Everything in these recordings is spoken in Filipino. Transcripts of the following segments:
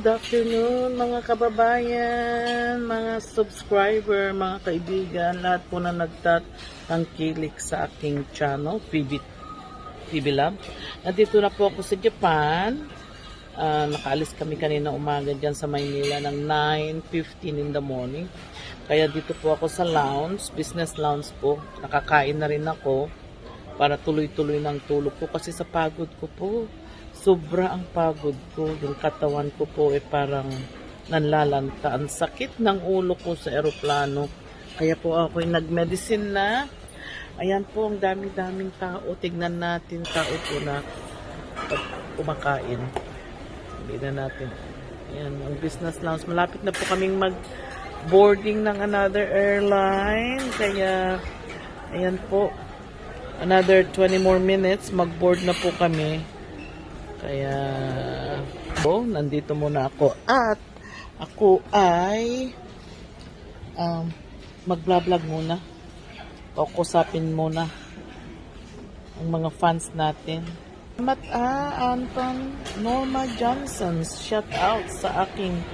Good afternoon mga kababayan, mga subscriber, mga kaibigan, lahat po na nagtatangkilik sa aking channel, TV Lab. Nandito na po ako sa Japan. Nakaalis kami kanina umaga dyan sa Maynila ng 9:15 in the morning. Kaya dito po ako sa lounge, business lounge po. Nakakain na rin ako para tuloy-tuloy ng tulog ko kasi sa pagod ko po. Sobra ang pagod ko. Yung katawan ko po parang nanlalanta. Ang sakit ng ulo ko sa eroplano. Kaya po ako nag-medicine na. Ayan po, ang daming-daming tao. Tignan natin tao po na kumakain. Hindi na natin. Ayan, ang business lounge. Malapit na po kaming mag-boarding ng another airline. Kaya, ayan po. Another 20 more minutes. Mag-board na po kami. Kaya, nandito muna ako. At, ako ay mag-vlog muna. Kusapin muna ang mga fans natin. Salamat Anton Norma Johnson. Shout out sa aking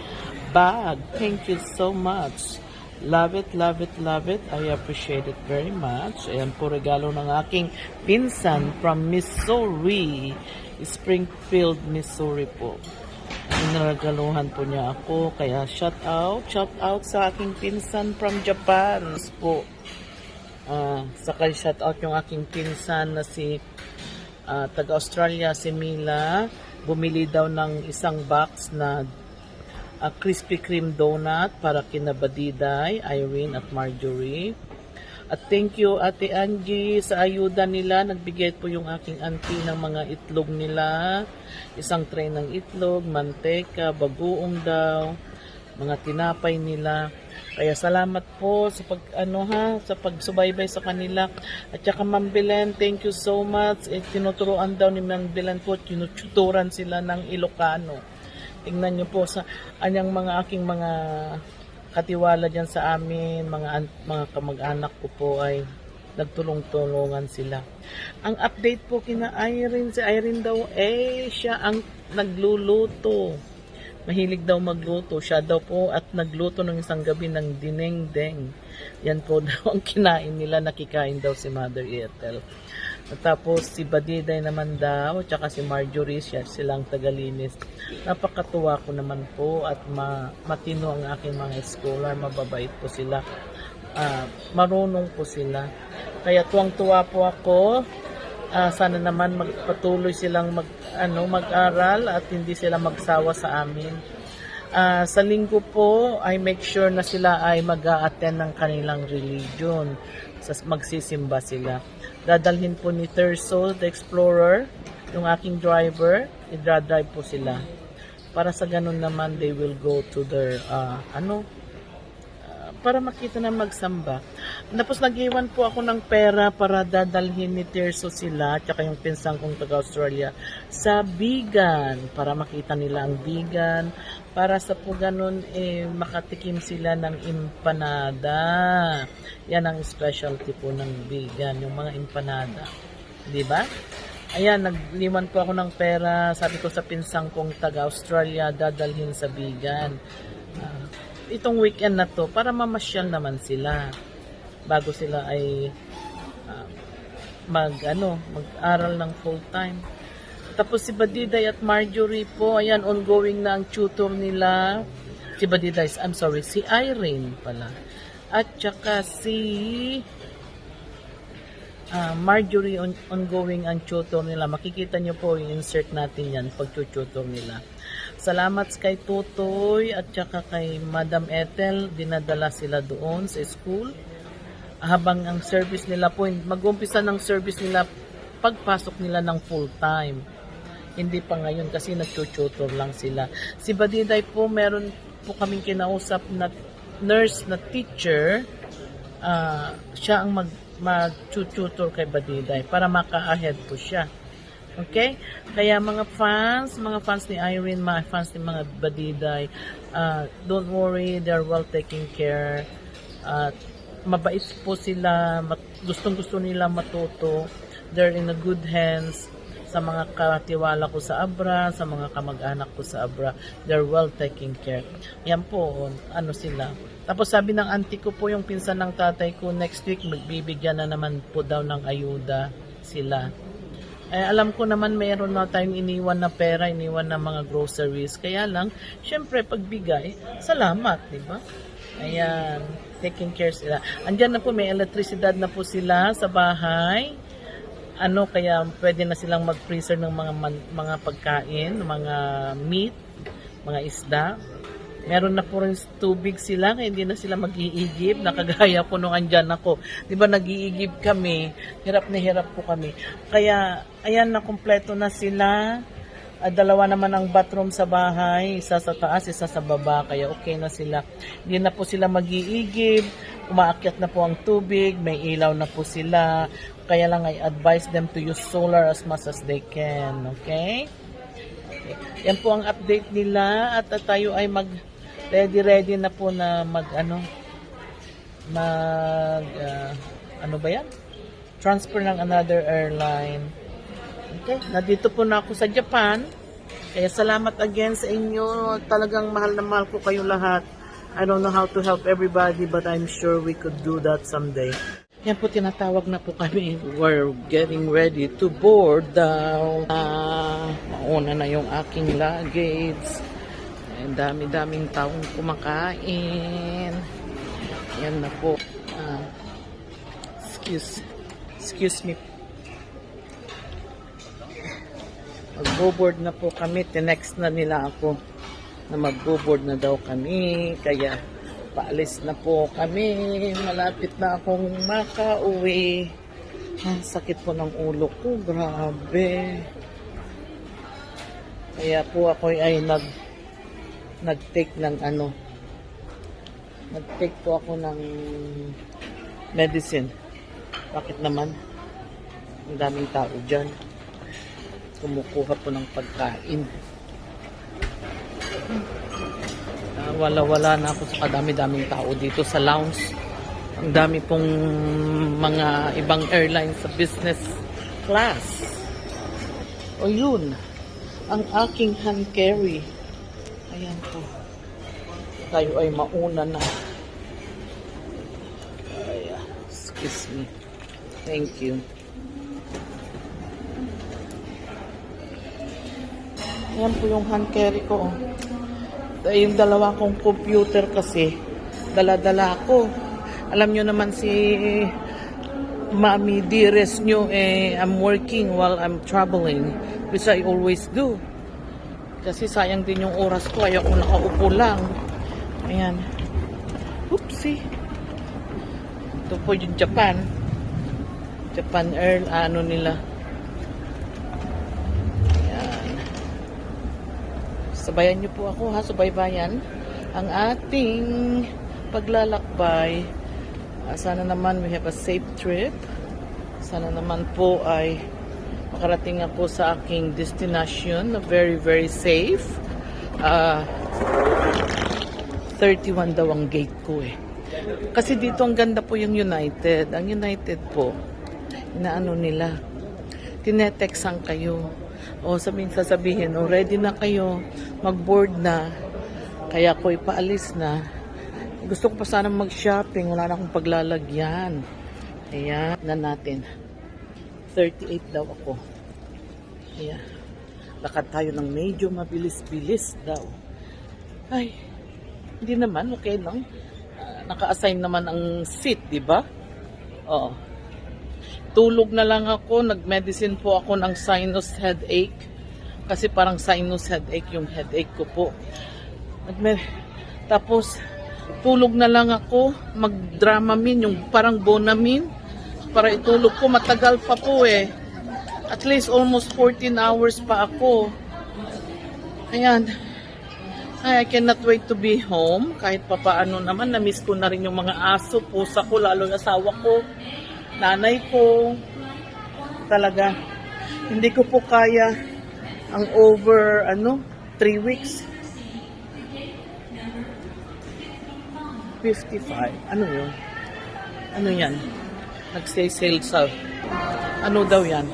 bag. Thank you so much. Love it, love it, love it. I appreciate it very much. Ayan po regalo ng aking pinsan from Missouri. Springfield, Missouri po. Inaragaluhan po niya ako. Kaya shout out sa aking pinsan from Japan po. Saka shout out yung aking pinsan na si taga-Australia, si Mila. Bumili daw ng isang box na Krispy Kreme donut para kina Badiday, Irene at Marjorie. At thank you Ate Angie sa ayuda nila. Nagbigay po yung aking auntie ng mga itlog nila. Isang tray ng itlog, manteka, bagoong daw, mga tinapay nila. Kaya salamat po sa sa pagsubaybay sa kanila. At saka Ma'am Belen, thank you so much. Tinuturuan daw ni Ma'am Belen po, tinututoran sila ng Ilocano. Tingnan niyo po sa anyang mga aking mga katiwala dyan sa amin, mga kamag-anak ko po ay nagtulong-tulungan sila. Ang update po kina Irene, si Irene daw siya ang nagluluto. Mahilig daw magluto. Siya daw po at nagluto ng isang gabi ng dinengdeng. Yan po daw ang kinain nila, nakikain daw si Mother Ethel. At tapos si Badiday naman daw, tsaka si Marjorie, silang tagalinis. Napakatuwa ko naman po at matino ang aking mga scholar, mababait po sila. Marunong po sila. Kaya tuwang-tuwa po ako. Sana naman magpatuloy silang mag-aral at hindi sila magsawa sa amin. Sa linggo po, I make sure na sila ay mag-a-attend ng kanilang religion. Magsisimba sila. Dadalhin po ni Terso, the Explorer, yung aking driver. I-drive po sila. Para sa ganun naman, they will go to their, para makita na magsamba. Tapos nag-iwan po ako ng pera para dadalhin ni Terso sila, tsaka yung pinsang kong taga-Australia, sa Bigan. Para makita nila ang Bigan. Para sa po ganun, makatikim sila ng empanada. Yan ang specialty po ng Bigan, yung mga empanada. Diba? Ayan, nagliwan po ako ng pera. Sabi ko sa pinsang kong taga-Australia, dadalhin sa Bigan. Itong weekend na to para mamasyal naman sila bago sila ay mag-aral ng full time. Tapos si Badiday at Marjorie po, ayan, ongoing na ang tutor nila. Si Badiday, si Irene pala. At saka si Marjorie, ongoing ang tutor nila. Makikita nyo po, i-insert natin yan pag tutor nila. Salamat kay Tutoy at saka kay Madam Ethel, dinadala sila doon sa school. Habang ang service nila po, mag-umpisa ng service nila pagpasok nila ng full time. Hindi pa ngayon kasi nag-tutor lang sila. Si Badiday po, meron po kaming kinausap na nurse na teacher. Siya ang mag-tutor kay Badiday para maka-ahead po siya. Okay? Kaya mga fans ni Irene, mga fans ni mga Badiday, don't worry, they're well taken care. Mabait po sila, gustong-gusto nila matuto. They're in a good hands. sa mga katiwala ko sa Abra, sa mga kamag-anak ko sa Abra. They're well taken care. Yan po, ano sila. Tapos sabi ng auntie ko po, yung pinsan ng tatay ko, next week magbibigyan na naman po daw ng ayuda sila. Alam ko naman mayroon na tayong iniwan na pera, iniwan na mga groceries. Kaya lang, syempre pagbigay, salamat, di ba? Ayan, taking care sila. Andyan na po, may elektrisidad na po sila sa bahay. Kaya pwede na silang mag-freezer ng mga pagkain, mga meat, mga isda. Meron na po rin tubig sila, kaya hindi na sila mag-iigib. Nakagaya po nung andyan ako. Di ba nag-iigib kami, hirap na hirap po kami. Kaya, ayan na, kompleto na sila. Dalawa naman ang bathroom sa bahay, isa sa taas, isa sa baba, kaya okay na sila. Hindi na po sila mag-iigib, umaakyat na po ang tubig, may ilaw na po sila. Kaya lang I advise them to use solar as much as they can, okay? Yan po ang update nila at tayo ay ready na po na transfer ng another airline. Okay, nandito po na ako sa Japan. Kaya salamat again sa inyo. Talagang mahal na mahal ko kayo lahat. I don't know how to help everybody, but I'm sure we could do that someday. Yan po, tinatawag na po kami. We're getting ready to board daw. Mauna na yung aking luggage. Ang dami-daming taong kumakain. Yan na po. Excuse me. Mag-board na po kami. Tinext na nila ako na mag-board na daw kami. Kaya paalis na po kami. Malapit na akong makauwi. Sakit po ng ulo ko. Grabe. Kaya po ako ay nag-take ng nag-take po ako ng medicine. Bakit naman? Ang daming tao dyan. Kumukuha po ng pagkain. Wala na ako sa kadami-daming tao dito sa lounge. Ang dami pong mga ibang airlines sa business class. O yun, ang aking hand carry. Ayan po. Tayo ay mauna na. Excuse me. Thank you. Ayan po yung hand carry ko. Yung dalawa kong computer kasi, dala-dala ko. Alam nyo naman si Mami Dearest nyo, I'm working while I'm traveling, which I always do. Kasi sayang din yung oras ko, ayaw ko nakaupo lang. Ayan. Oopsie. Ito po yung Japan Air, nila. Sabayan niyo po ako ha, subaybayan ang ating paglalakbay. Sana naman we have a safe trip. Sana naman po ay makarating ako sa aking destination na very very safe. 31 daw ang gate ko Kasi dito ang ganda po yung United. Ang United po, inaano nila, tinetextan kayo. O sasabihin, ready na kayo, mag-board na, kaya ko ipaalis na. Gusto ko pa sana mag-shopping, wala na akong paglalagyan. Ayan, na natin. 38 daw ako. Ayan. Lakad tayo ng medyo mabilis-bilis daw. Ay, hindi naman, okay lang. Naka-assign naman ang seat, di ba? Oo. Tulog na lang ako, nag-medicine po ako ng sinus headache. Kasi parang sinus headache yung headache ko po. Tapos, tulog na lang ako, mag-Dramamine, yung parang Bonamine. Para itulog ko, matagal pa po At least almost 14 hours pa ako. Ayan. I cannot wait to be home. Kahit papaano naman, na-miss ko na rin yung mga aso, pusa ko, lalo yung asawa ko. Nanay ko, talaga, hindi ko po kaya ang over, 3 weeks. 55. Ano yun? Ano yan? Nag-stay sale sa, ano daw yan?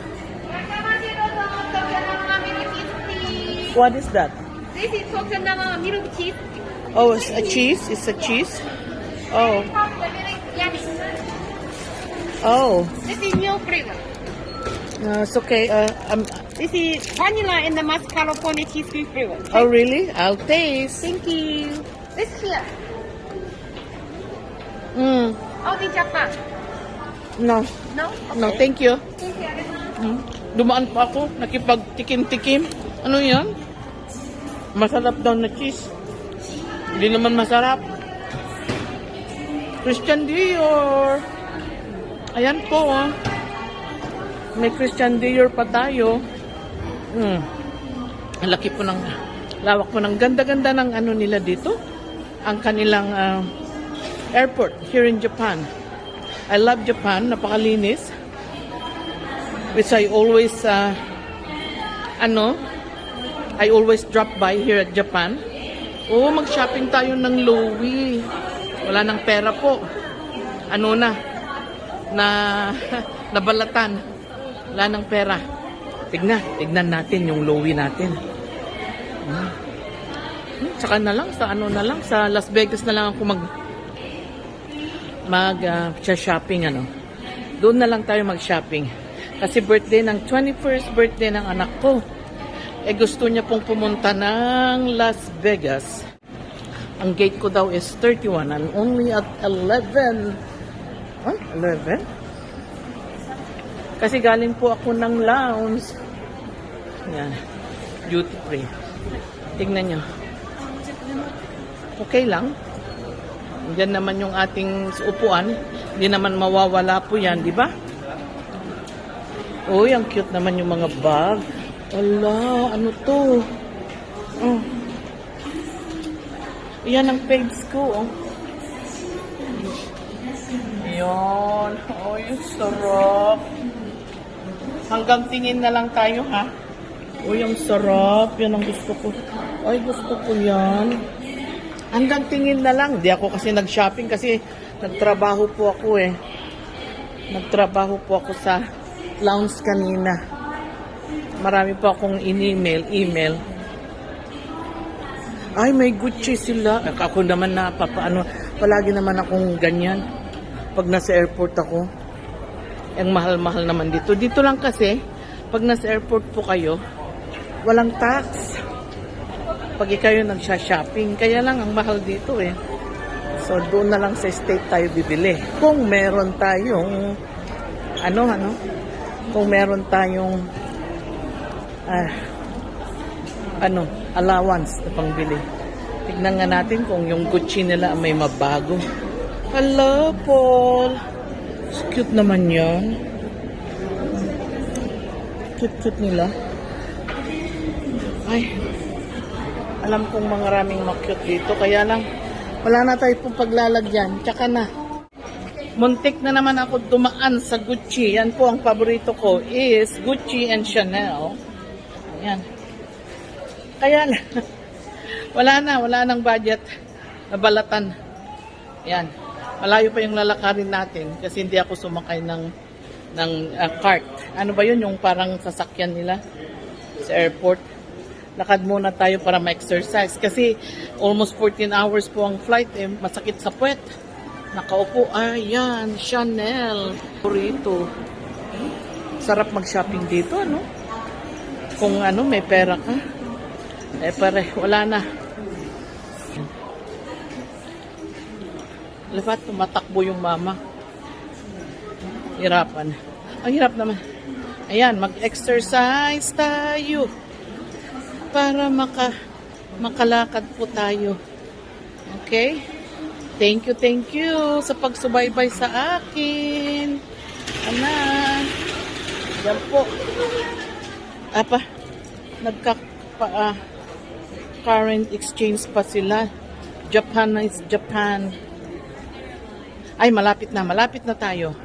What is that? This is Tokunaga milk cheese. Oh, it's a cheese? It's a cheese? Oh. Yummy. Oh. This is new flavor. It's okay. This is vanilla and the mascarpone cheese cream flavor. Oh, really? I'll taste. Thank you. This here. Mm. Out in Japan. No. No? No, thank you. Thank you. Dumaan pa ako, nakipagtikim-tikim. Ano yan? Masarap daw na cheese. Hindi naman masarap. Christian Dior. Ayan po, oh. May Christian Dior pa tayo. Ang laki po ng, lawak po ng ganda-ganda ng ano nila dito. Ang kanilang airport here in Japan. I love Japan. Napakalinis. Which I always, I always drop by here at Japan. Oh, mag-shopping tayo ng Louis. Wala nang pera po. Ano na nabalatan. Wala nang pera. Tignan natin yung Louis natin. Tsaka na lang, sa Las Vegas na lang ako shopping, Doon na lang tayo mag-shopping. Kasi birthday ng 21st birthday ng anak ko. Gusto niya pong pumunta ng Las Vegas. Ang gate ko daw is 31 and only at 11. Huh? 11? Kasi galing po ako ng lounge. Yan. Duty free. Tingnan nyo. Okay lang. Diyan naman yung ating upuan. Hindi naman mawawala po yan, di ba? Uy, ang cute naman yung mga bag. Ala, ano to? Oh. Yan ang pegs ko, oh. Yan. Uy, sarap. Hanggang tingin na lang tayo, ha? Uy, ang sarap. Yan ang gusto ko. Ay, gusto ko yan. Hanggang tingin na lang. Di ako kasi nag-shopping kasi nagtrabaho po ako, eh. Nagtrabaho po ako sa lounge kanina. Marami pa akong email. Ay, may Gucci sila. Ako naman palagi naman akong ganyan. Pag nasa airport ako. Ang mahal-mahal naman dito. Dito lang kasi, pag nasa airport po kayo, walang tax. Pag kayo nagsha-shopping, kaya lang ang mahal dito, eh. So, doon na lang sa state tayo bibili. Kung meron tayong kung meron tayong allowance na pangbili. Tignan nga natin kung yung Gucci nila may mabago. Hello, Paul. Cute naman yan. Cute nila. Ay, alam kong maraming cute dito. Kaya lang, wala na tayo pong paglalagyan. Tsaka na. Muntik na naman ako dumaan sa Gucci. Yan po ang paborito ko is Gucci and Chanel. Yan. Kaya wala nang budget. Nabalatan. Yan. Malayo pa yung lalakarin natin kasi hindi ako sumakay ng cart. Ano ba yun? Yung parang sasakyan nila sa airport. Lakad muna tayo para ma-exercise kasi almost 14 hours po ang flight, eh. Masakit sa puwet. Nakaupo, ayan, Chanel. Burrito. Sarap mag-shopping dito, ano? Kung may pera ka. Wala na. Lahat, tumatakbo yung mama. Hirapan. Ang hirap naman. Ayan, mag-exercise tayo. Para makalakad po tayo. Okay? Thank you sa pagsubaybay sa akin. Anan. Yan po. Current exchange pa sila. Japan is Japan. Ay, malapit na tayo.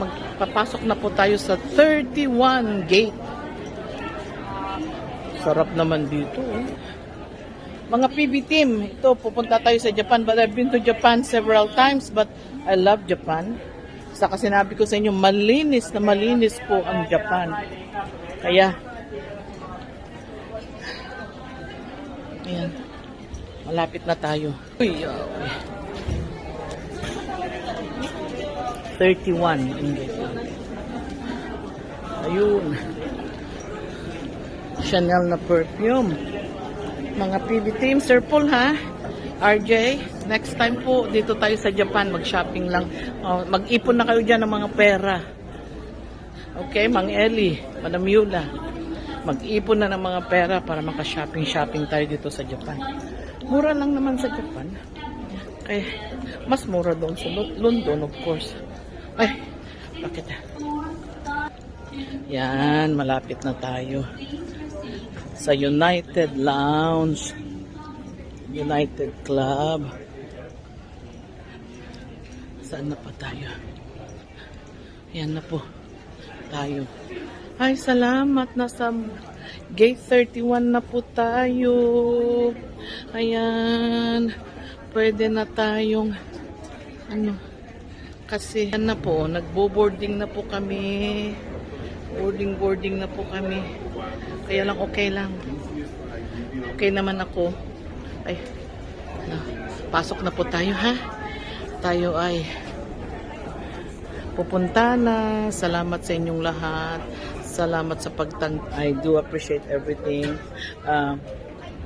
Magpapasok na po tayo sa 31 gate. Sarap naman dito, eh. Mga PB team, ito, pupunta tayo sa Japan. But I've been to Japan several times, but I love Japan. Saka sinabi ko sa inyo, malinis po ang Japan. Kaya, Ayan. Malapit na tayo. Uy, 31. Ayun. Chanel na perfume. Mga PB team, Sir Paul ha? RJ, next time po dito tayo sa Japan, mag-shopping lang. Mag-ipon na kayo dyan ng mga pera. Okay, Mang Eli, Madam Yula. Mag-ipon na ng mga pera para maka-shopping tayo dito sa Japan. Mura lang naman sa Japan. Kaya, mas mura doon sa London, of course. Ay, bakit? Yan, malapit na tayo sa United Lounge, United Club. Saan na pa tayo? Yan na po tayo. Ay, salamat. Nasa gate 31 na po tayo. Ayan. Pwede na tayong kasi yan na po, nagbo-boarding na po kami. Boarding na po kami. Kaya lang okay lang. Okay naman ako. Ay, pasok na po tayo ha. Tayo ay pupunta na. Salamat sa inyong lahat. Salamat sa I do appreciate everything.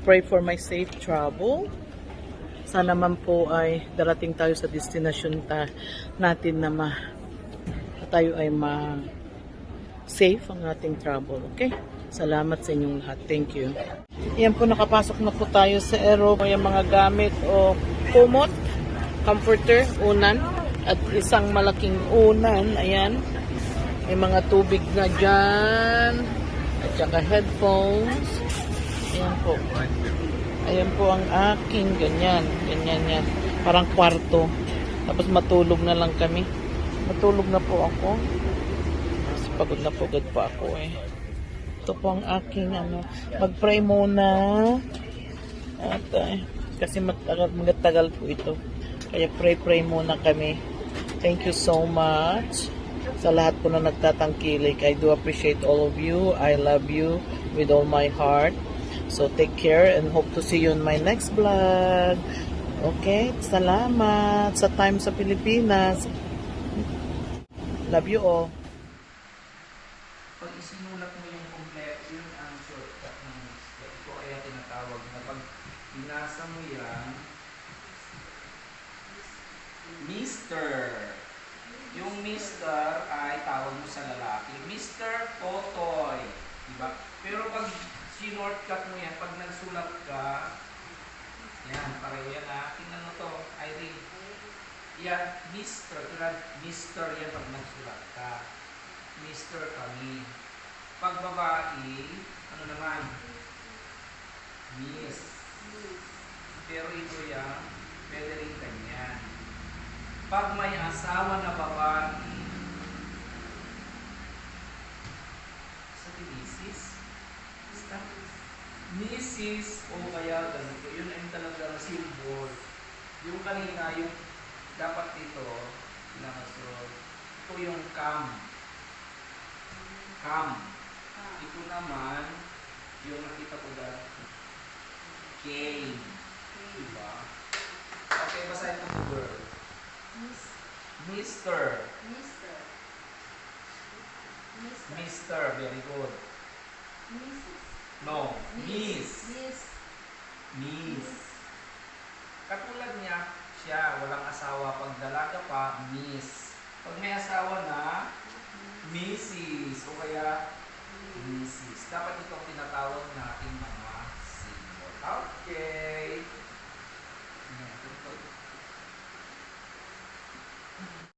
Pray for my safe travel. Sana man po ay darating tayo sa destination natin na tayo ay safe ang ating travel. Okay? Salamat sa inyong lahat. Thank you. Ayan po, nakapasok na po tayo sa Aero. Yung mga gamit o kumot, comforter, unan, at isang malaking unan. Ayan. May mga tubig na dyan. At saka headphones. Ayan po. Ayan po ang aking ganyan. Ganyan yan. Parang kwarto. Tapos matulog na lang kami. Matulog na po ako. Kasi pagod na pagod pa ako eh. Ito po ang aking mag-pray muna. At kasi matagal po ito. Kaya pray muna kami. Thank you so much sa lahat po na nagtatangkilik. I do appreciate all of you. I love you with all my heart. So take care and hope to see you in my next vlog. Okay? Salamat sa time sa Pilipinas. Love you all. Pag isinulat mo yung kompleto, yun ang shortcut ng step. Ito kaya tinatawag na pag binasa mo yan, Mr. Yung Mr. ay tawag mo sa lalaki. Mr. Totoy. Diba? Pero pag sinortcut mo yan, pag nagsulat ka, yan, pareho yan ha. Tingnan mo to, Irene. Yan, Mr. Mr. yan pag nagsulat ka. Mr. kami. Pag babae, ano naman? Miss. Pero ito yan, pwede rin ganyan. Pag may asawa na babae, sa Mrs. Mrs. o kaya ganito. Yun ay talagang symbol. Yung kanina, yung dapat dito, ito yung cam. Ito naman, yung nakita ko dahil, cane. Diba? Okay, basahin ko the word. Mr. Mr. Very good. No. Miss. Katulad niya, siya, walang asawa. Pag dalaga pa, Miss. Pag may asawa na, Mrs. O kaya, Mrs. Dapat itong tinatawag nating mga symbol. Okay.